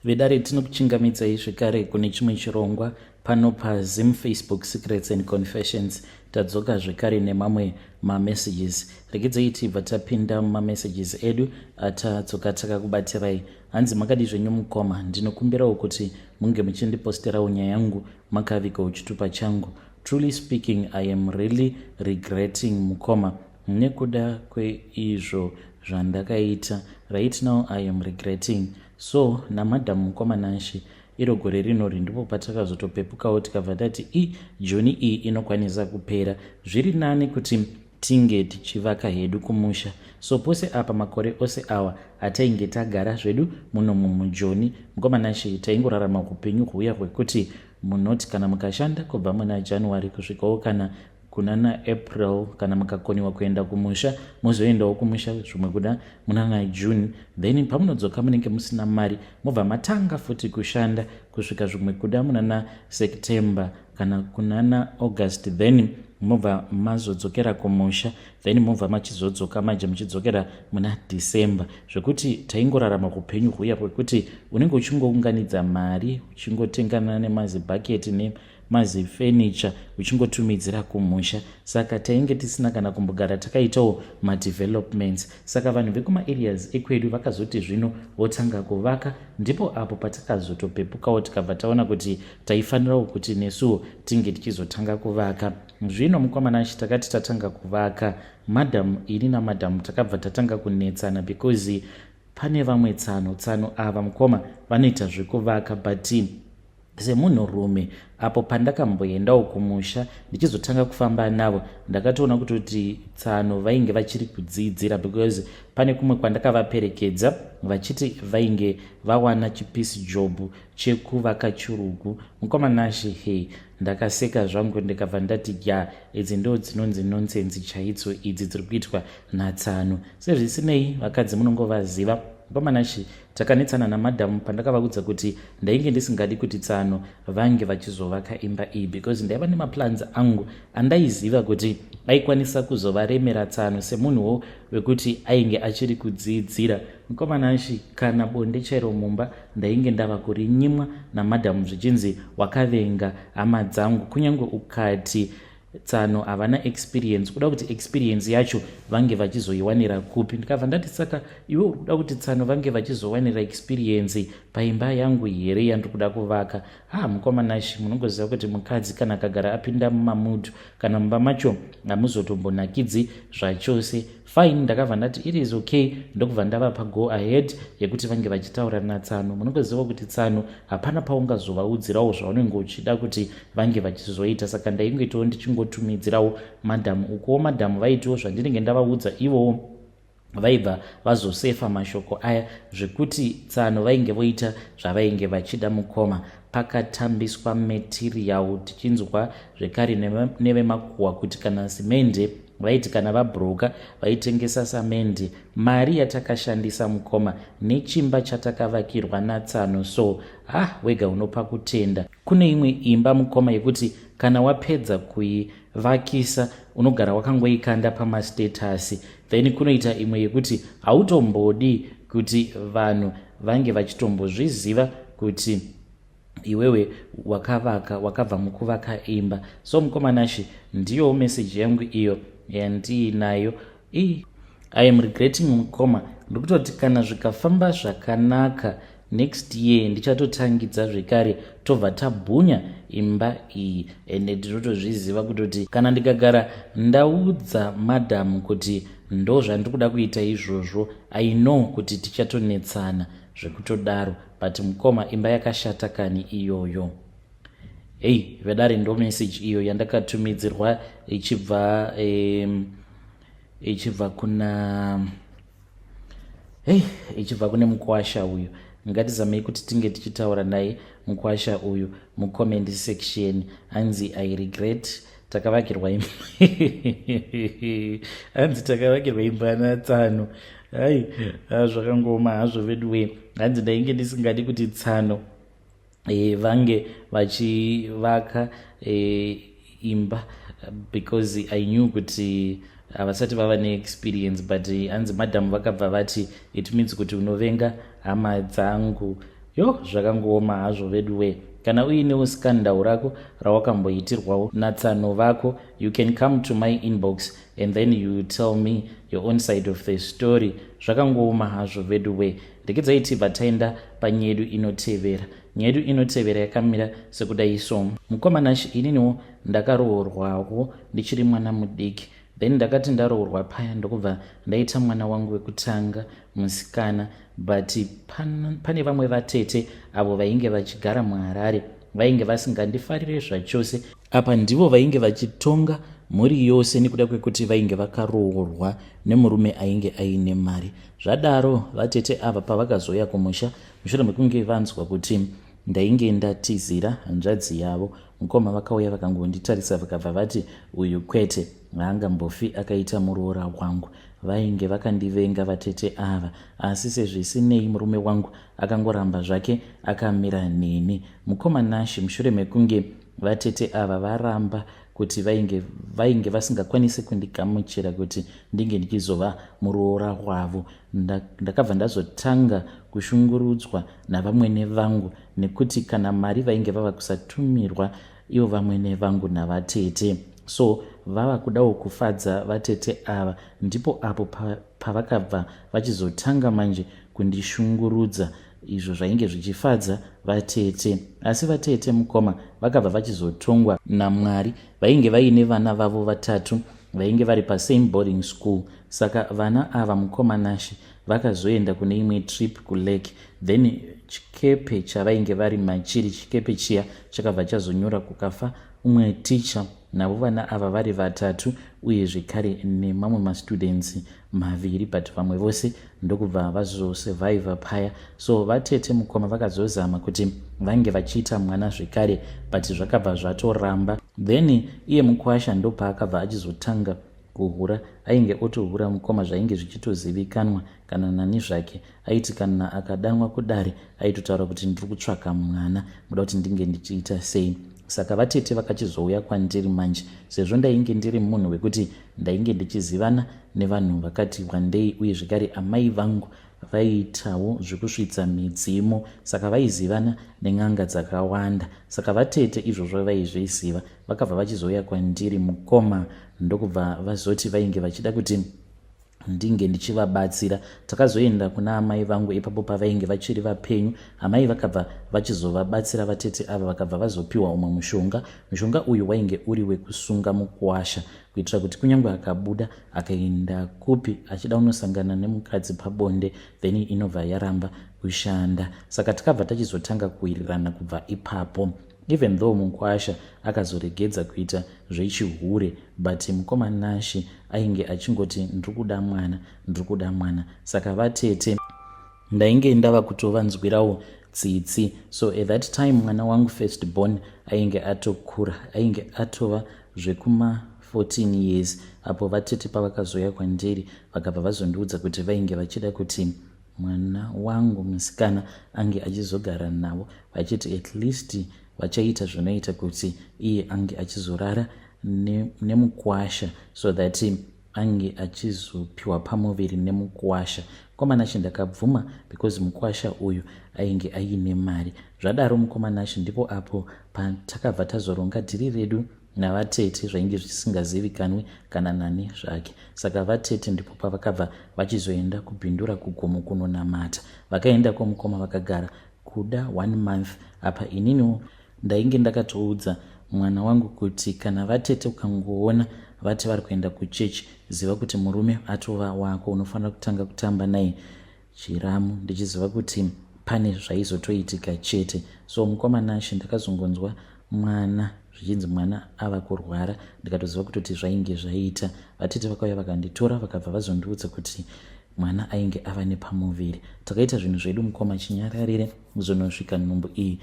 Vedare tinokuchingamidzai zvekare kune chimwe chirongwa pano paZim Facebook Secrets and Confessions. Tadzoka zvekare nemamwe mamessages. Regedzai tibva tapinda mumamessages edu atadzoka takakubatirai. Hanzi makadi zvenyu mukoma, ndinokumbirawo kuti munge muchindiposterawo nyaya yangu makavikawo chitupa changu. Truly speaking, I am really regretting mukoma nekuda kweizvo zvandakaita. Right now I am regretting. So namadhamu mukoma nashi iro gore rino ndipo patakazotopepukawo tikabva tati joni iyi inokwanisa kupera. Zviri nani kuti tinge tichivaka hedu kumusha. So pose apa makore ose awa atainge tagara zvedu muno mumujoni mukoma nashi taingorarama upenyu huya hwekuti munoti kana mukashanda kubva muna January kusvikawo kana kunana April kana mukakoniwa kuenda kumusha mozoendawo kumusha zvimwe kuda munana June, then pamunodzoka munenge musina mari mobva matanga futi kushanda kusvika zvimwe kuda munana September kana kunana August, then mobva mazodzokera kumusha, then mobva machizodzoka maje muchidzokera muna December, zvekuti taingorarama upenyu huya hwekuti unenge uchingounganidza mari uchingotengana nemazibhaketi nemazifurniture uchingotumidzira kumusha. Saka tainge tisina kana kumbogara takaitawo madevelopments. Saka vanhu vekumareas ekwedu vakazoti zvino votanga kuvaka, ndipo apo patakazotopepukawo tikabva taona kuti taifanirawo kuti nesuwo tinge tichizotanga kuvaka. Zvino mukoma nashi takati tatanga kuvaka, madhamu ini namadhamu takabva tatanga kunetsana because pane vamwe tsano ava mukoma vanoita zvekuvaka, but semunhurume apo pandakamboendawo kumusha ndichizotanga kufamba navo ndakatoona kuti tsano vainge vachiri kudzidzira, because pane kumwe kwandakavaperekedza vachiti vainge vawana chipisi job chekuvaka chirugu. mukoma nashi ndakaseka zvangu ndikabva ndati idzi ndo dzinonzi nonsense chaidzo idzi dziri kuitwa natsano. Sezvisinei vakadzi munongovaziva. mukoma nashi takanetsana namadhamu pandakavaudza kuti ndainge ndisingadi kuti tsano vange vachizovaka imba iyi, because ndaiva nemaplans angu andaiziva kuti aikwanisa kuzovaremera tsano semunhuwo wekuti ainge achiri kudzidzira. mukoma nashi kana bonde chairo mumba ndainge ndava kurinyimwa namadhamu zvichinzi wakavenga hama dzangu, kunyange ukati tsano havana experience, kuda kuti experience yacho vange vachizoiwanira kupi. ndikabva ndati saka iwe uda kuti tsano vange vachizowanira experience paimba yangu here yandiri kuda kuvaka. mukoma nashi munongoziva kuti mukadzi kana akagara apinda mumamudhu kana mumba macho hamuzotombonakidzi zvachose. Fine, ndakabva ndati it is okay, ndokubva ndavapa go ahead yekuti vange vachitaura natsano. munongoziva kuti tsano hapana paungazovaudzirawo zvaunenge uchida kuti vange vachizoita, saka ndaingoitawo ndichingotumidzirawo madhamu ukuwo. madhamu vaitiwo zvandinenge ndavaudza ivowo vaibva vazosefa mashoko aya zvekuti tsano vainge voita zvavainge vachida. mukoma pakatambiswa material, tichinzwa zvekare nevemakuhwa kuti kana simende vaiti kana vabhuroka vaitengesa samende, mari yatakashandisa mukoma nechimba chatakavakirwa natsano. So wega unopa kutenda. kune imwe imba mukoma yekuti kana wapedza kuivakisa unogara wakangoikanda pamastatasi, then kunoita imwe yekuti hautombodi kuti vanhu vange vachitombozviziva kuti iwewe wakabva mukuvaka imba. So mukoma nashi ndiyo message yangu iyo yandiinayo. I am regretting mukoma, ndikutoti kana zvikafamba zvakanaka next year ndichatotangidza zvekare tobva tabhunya imba iyi, ende ndinotozviziva kutoti kana ndikagara ndaudza madhamu kuti ndo zvandiri kuda kuita izvozvo, I know kuti tichatonetsana zvekutodaro, but mukoma imba yakashata kani iyoyo. Vedare ndo message iyo yandakatumidzirwa ichibva kune mukwasha uyu. ngatizamei kuti tinge tichitaura naye mukwasha uyu mucomment section. hanzi I regret takavakirwa imba hanzi takavakirwa imba natsano. zvakangoma hazvo veduwe. hanzi ndainge ndisingadi kuti tsano vange vachivaka imba because I knew kuti havasati vava neexperience, but hanzi madhamu vakabva vati it means kuti unovenga hama dzangu. zvakangooma hazvo vedu we. Kana uinewo scandal rako rawakamboitirwawo natsano vako, you can come to my inbox and then you tell me your own side of the story. Zvakangooma hazvo vedu we. Regedzai tibva taenda panyedu inotevera. Nyedu inotevera yakamira sekudai so. Mukomana ininiwo ndakaroorwawo ndichiri mwana mudiki. Then ndakati ndaroorwa paya ndokubva ndaita mwana wangu wekutanga musikana, but pane vamwe vatete avo vainge vachigara muHarare vainge vasingandifarire zvachose. Apa ndivo vainge vachitonga mhuri yose nekuda kwekuti vainge vakaroorwa nemurume ainge aine mari. Zvadaro vatete ava pavakazoya kumusha, mushure mekunge vanzwa kuti ndainge ndatizira hanzvadzi yavo, mukoma vakauya vakangonditarisa vakabva vati uyu kwete haangambofi akaita muroora wangu. Vainge vakandivenga vatete ava, asi sezvisinei murume wangu akangoramba zvake akamira neni. Mukoma Nashi mushure mekunge vatete ava varamba kuti vainge vasingakwanisi kundigamuchira kuti ndinge ndichizova muroora wavo, ndakabva ndazotanga kushungurudzwa navamwene vangu, nekuti kana mari vainge vava kusatumirwa ivo vamwene vangu navatete. So vava kudawo kufadza vatete ava, ndipo apo pavakabva vachizotanga manje kundishungurudza, izvo zvainge zvichifadza vatete. Asi vatete mukoma vakabva vachizotongwa naMwari. Vainge vaine vana vavo vatatu vainge vari pasame boarding school. Saka vana ava mukoma Nashi vakazoenda kune imwe trip kulake, then chikepe chavainge vari machiri, chikepe chiya chakabva chazonyura kukafa umwe ticha navo vana ava vari vatatu, uye zvekare nemamwe mastudents maviri, but vamwe vose ndokubva vazosurviva paya. So vatete mukoma vakazozama kuti vange vachiita mwana zvekare, but zvakabva zvatoramba. Then iye mukwasha ndopaakabva achizotanga kuhura. Ainge otohura mukoma zvainge zvichitozivikanwa, kana nani zvake aiti kana akadanwa kudare aitotaura kuti ndiri kutsvaka mwana, muda kuti ndinge ndichiita sei. Saka vatete vakachizouya kwandiri manje, sezvo ndainge ndiri munhu wekuti ndainge ndichizivana nevanhu vakati wandei, uye zvekare amai vangu vaiitawo zvekusvitsa midzimo, saka vaizivana nen'anga dzakawanda. Saka vatete izvozvo vaizviziva, vakabva vachizouya kwandiri mukoma, ndokubva vazoti vainge vachida kuti ndinge ndichivabatsira. Takazoenda kuna amai vangu ipapo pavainge vachiri vapenyu. Amai vakabva vachizovabatsira vatete ava, vakabva vazopiwa umwe mushonga. Mushonga uyu wainge uri wekusunga mukuwasha, kuitira kuti kunyange akabuda akaenda kupi achida unosangana nemukadzi pabonde, then inobva yaramba kushanda. Saka takabva tachizotanga kuwirirana kubva ipapo. Even though mukwasha akazoregedza kuita zvechihure, but mukoma Nashi ainge achingoti ndikuda mwana. Saka vatete ndainge ndava kutovanzwirawo tsitsi. So at that time mwana wangu first born ainge atokura, ainge atova zvekuma 14 years. Apo vatete pavakazoya kwandiri vakabva vazondiudza kuti vainge vachida kuti mwana wangu musikana ange achizogara navo, vachiti at least vachaita zvinoita kuti iye ange achizorara nemukwasha, so that ange achizopiwa pamuviri nemukwasha. Mukoma Nashi ndakabvuma because mukwasha uyu ainge aine mari. Zvadaro mukoma Nashi ndipo apo patakabva tazoronga dhiri redu navatete zvainge zvisingazivikanwi kana nani zvake. Saka vatete ndipo pavakabva vachizoenda kubhindura kugomo kunonamata. Vakaenda kwamukoma vakagara kuda 1 month. Apa ininiwo ndainge ndakatoudza mwana wangu kuti kana vatete ukangoona vati vari kuenda kuchechi, ziva kuti murume atova wako, unofanira kutanga kutamba naye chiramu, ndichiziva kuti pane zvaizotoitika chete. So mukoma Nashi ndakazongonzwa mwana zvichinzi mwana ava kurwara, ndikatoziva kutoti zvainge zvaita. Vatete vakauya vakanditora vakabva vazondiudza kuti mwana ainge ava nepamuviri. Takaita zvinhu zvedu mukoma chinyararire zonosvika nhumbu iyi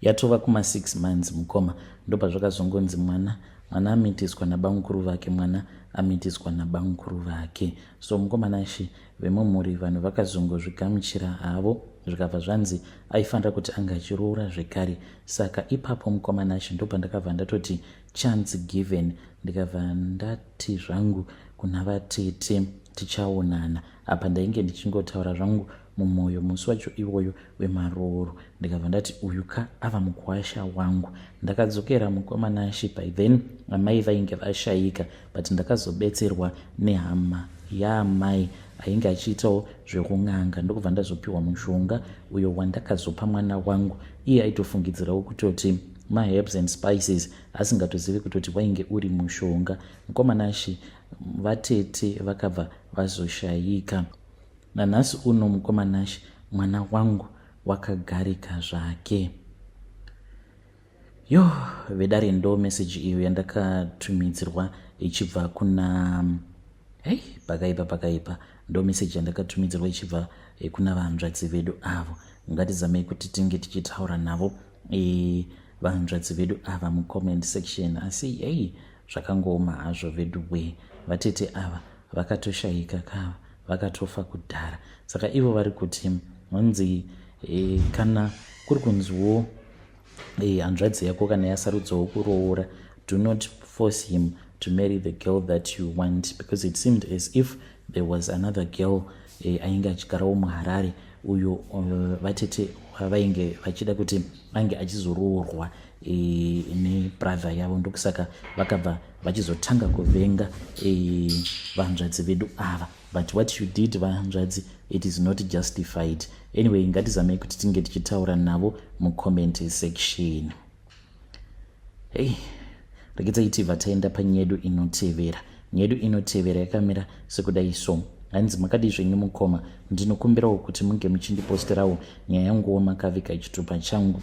yatova kuma 6 months mukoma, ndopa zvakazongonzi mwana amitiswa nabamukuru vake, mwana amitiswa nabamukuru vake. So mukoma Nashi vemumhuri vanhu vakazongozvigamuchira havo, zvikabva zvanzi aifanira kuti anga achiroora zvekare. Saka ipapo mukoma Nashi ndopa ndakabva ndatoti chance given, ndikabva ndati zvangu kuna vatete tichaonana. Apa ndainge ndichingotaura zvangu mumwoyo musi wacho iwoyo wemaroro. Ndikabva ndati uyu ava mukwasha wangu. Ndakadzokera mukomanashi. By then amai vainge vashayika, but ndakazobetserwa nehama yaamai ainge achiitawo zvekung'anga. Ndokubva ndazopiwa mushonga uyo wandakazopa mwana wangu. Iye aitofungidzirawo kutoti maherbs and spices, asingatozivi kutoti wainge uri mushonga. Mukomanashi vatete vakabva vazoshayika. Nanhasi uno mukomanashi mwana wangu wakagarika zvake. Vedare ndo meseji iyo yandakatumidzirwa ichibva kuna pakaipa ndo meseji yandakatumidzirwa ichibva kuna vahanzvadzi vedu avo. Ngatizamei kuti tinge tichitaura navo vahanzvadzi vedu ava mucomment section. Asi zvakangooma hazvo vedu vatete ava vakatoshayika kava, vakatofa kudhara. Saka ivo vari kuti wanzi kana kuri kunziwo hanzvadzi yako kana yasarudzawo kuroora, do not force him to marry the girl that you want, because it seemed as if there was another girl ainge achigarawo muHarare uyo vatete vainge vachida kuti ange achizoroorwa nebrother yavo. Ndokusaka vakabva vachizotanga kuvenga vahanzvadzi vedu ava. But what you did vahanzvadzi, it is not justified. Anyway, ngatizamei kuti tinge tichitaura navo mucomment section. Rekedzai vataenda panyedu inotevera. Nyedu inotevera yakamira sekudai so. Hanzi makadi zvenyu mukoma, ndinokumbirawo kuti munge muchindiposterawo nyaya yanguwo makavika chitupa changu.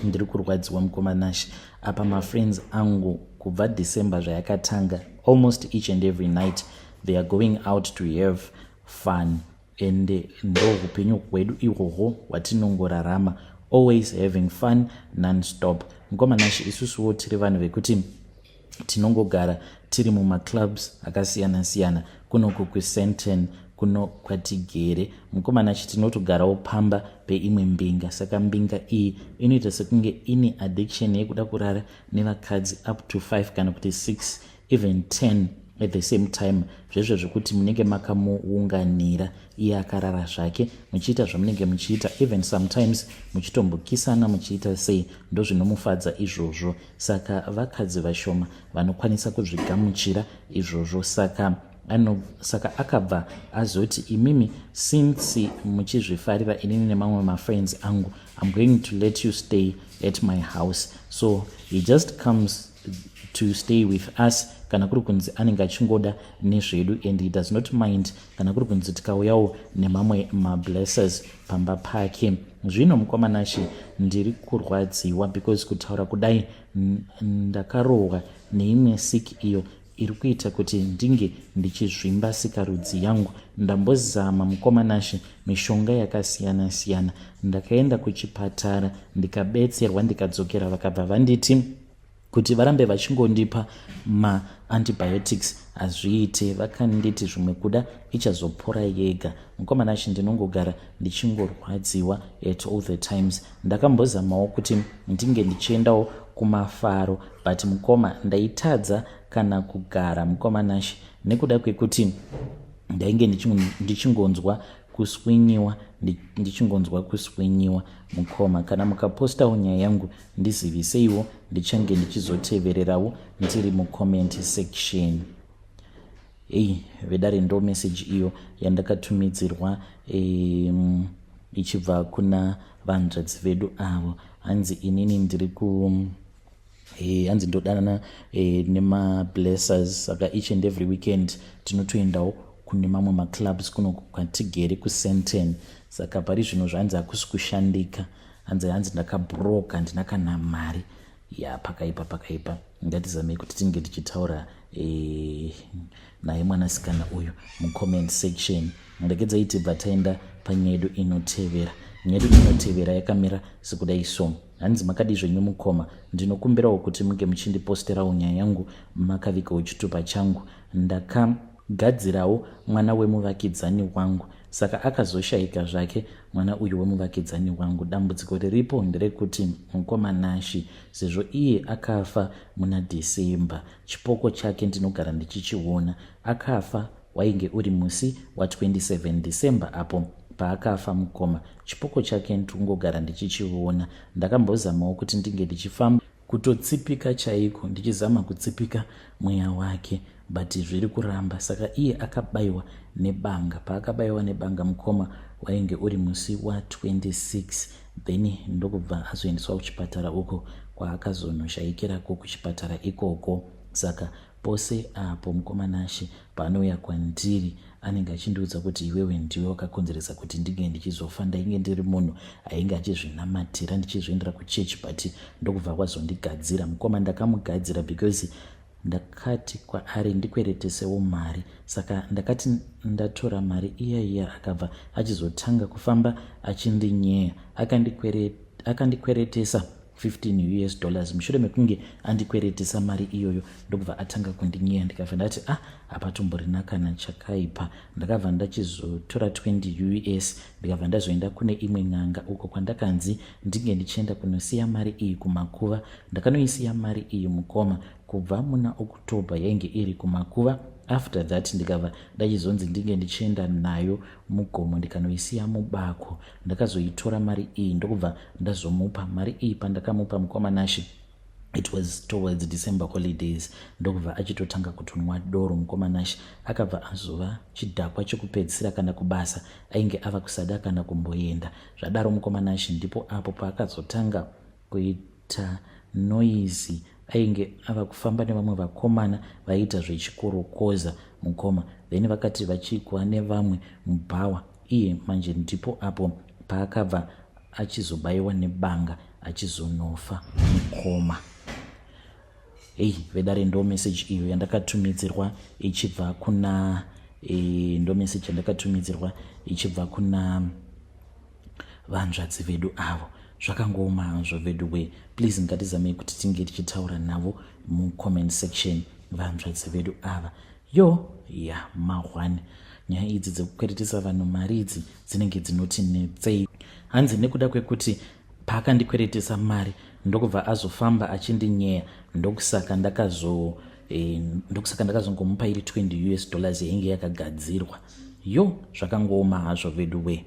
Ndiri kurwadziwa mukomanashi. Apa mafriends angu kubva December zvayakatanga, almost each and every night they are going out to have fun. And ndo upenyu hwedu ihwohwo hwatinongorarama, always having fun non-stop. Mukomanashi isusuwo tiri vanhu vekuti tinongogara tiri mumaclubs akasiyana-siyana, kuno kuSenten, kuno kwatigere. Mukomanashi tinotogarawo pamba peimwe mbinga. Saka mbinga iyi inoita sekunge ini addiction yekuda kurara nevakadzi up to 5 kana kuti 6 even 10 at the same time. Zvezvo zvekuti munenge makamuunganira iye akarara zvake, muchiita zvamunenge muchiita, even sometimes muchitombokisana muchiita sei, ndo zvinomufadza izvozvo. Saka vakadzi vashoma vanokwanisa kuzvigamuchira izvozvo. Saka akabva azoti imimi since muchizvifarira inini nemamwe mafriends angu, I'm going to let you stay at my house. So he just comes to stay with us kana kuri kunzi anenge achingoda nezvedu, and he does not mind kana kuri kunzi tikauyawo nemamwe mablessers pamba pake. Zvino mukomanashi ndiri kurwadziwa because kutaura kudai ndakarohwa neimwe sick iyo iri kuita kuti ndinge ndichizvimba sikarudzi yangu. Ndambozama mukomanashi mishonga yakasiyana-siyana, ndakaenda kuchipatara ndikabetserwa, ndikadzokera vakabva vanditi kuti varambe vachingondipa maantibiotics hazviite. Vakanditi zvimwe kuda ichazopora yega. Mukomanashi ndinongogara ndichingorwadziwa at all the times. Ndakambozamawo kuti ndinge ndichiendawo kumafaro, but mukoma ndaitadza kana kugara mukomanashi nekuda kwekuti ndainge ndichingonzwa kuswinyiwa mukoma. Kana mukapostawo nyaya yangu ndizivise ndichange ndichizotevererawo ndiri mucomment section. Vedare ndo message iyo yandakatumidzirwa ichibva kuna vahanzvadzi vedu avo. Hanzi inini ndiri hanzi ndodanana nemablessers. Saka each and every weekend tinotoendawo kune mamwe maclubs kuno kwatigere kuSenten. Saka pari zvino zvanzi hakusi kushandika, hanzi ndakabroka, handina kana mari. Pakaipa. Ngatizamei kuti tinge tichitaura naye mwanasikana uyu mucomment section. Ndakedzai tibva taenda panyedu inotevera. Nyedu inotevera yakamira sekudai so. Hanzi makadi zvenyu mukoma, ndinokumbirawo kuti munge muchindiposterawo nyaya yangu makavikawo chitupa changu. Ndakagadzirawo mwana wemuvakidzani wangu, saka akazoshayika zvake mwana uyu wemuvakidzani wangu. Dambudziko riripo nderekuti mukomanashi sezvo iye akafa muna December, chipoko chake ndinogara ndichichiona. Akafa wainge uri musi wa 27 December apo paakafa mukoma, chipoko chake ndikungogara ndichichiona. Ndakambozamawo kuti ndinge ndichifamba kutotsipika chaiko, ndichizama kutsipika mweya wake, but zviri kuramba. Saka iye akabayiwa nebanga. Paakabayiwa nebanga, mukoma wainge uri musi wa26, then ndokubva azoendeswa kuchipatara uko kwaakazonoshayikirako kuchipatara ikoko. Saka pose apo mukoma Nashe paanouya kwandiri anenge achindiudza kuti iwewe ndiwe wakakonzeresa kuti ndinge ndichizofa. Ndainge ndiri munhu ainge achizvinamatira ndichizviendera kuchechi, but ndokubva kwazondigadzira. Mukoma ndakamugadzira because ndakati kwaari ndikweretesewo mari. Saka ndakati ndatora mari iya akabva achizotanga kufamba achindinyeya. Akandikweretesa $15 mushure mekunge andikweretesa mari iyoyo, ndokubva atanga kundinyeya. Ndikabva ndati hapatomborina kana chakaipa. Ndakabva ndachizotora $20 ndikabva ndazoenda kune imwe n'anga uko kwandakanzi ndinge ndichienda kunosiya mari iyi kumakuva. Ndakanoisiya mari iyi mukoma kubva muna October, yainge iri kumakuva. After that ndikabva ndachizonzi ndinge ndichienda nayo mugomo ndikanoisiya mubako. Ndakazoitora mari iyi ndokubva ndazomupa mari iyi. Pandakamupa mukoma Nashe, it was towards December holidays, ndokubva achitotanga kutonwa doro. Mukoma Nashe akabva azova chidhakwa chokupedzisira kana kubasa, ainge ava kusada kana kumboenda. Zvadaro mukoma Nashe ndipo apo paakazotanga kuita noise. Ainge ava kufamba nevamwe vakomana vaita zvechikorokoza mukoma, then vakati vachigwa nevamwe mubhawa. Iye manje ndipo apo paakabva achizobayiwa nebanga achizonofa mukoma. Vedare ndo message iyo yandakatumidzirwa ichibva kuna ndo message yandakatumidzirwa ichibva kuna vanzvadzi vedu avo. Zvakangoma hazvo vedu we, please ngatizamei kuti tinge tichitaura navo mucomment section vanzvadzi vedu ava. Mahwani, nyaya idzi dzekukweretesa vanhu mari idzi dzinenge dzinoti netsei. Hanzi nekuda kwekuti paakandikweretesa mari ndokubva azofamba achindinyeya, ndokusaka ndakazongomupa iri $20 yainge yakagadzirwa. Zvakangoma hazvo vedu we.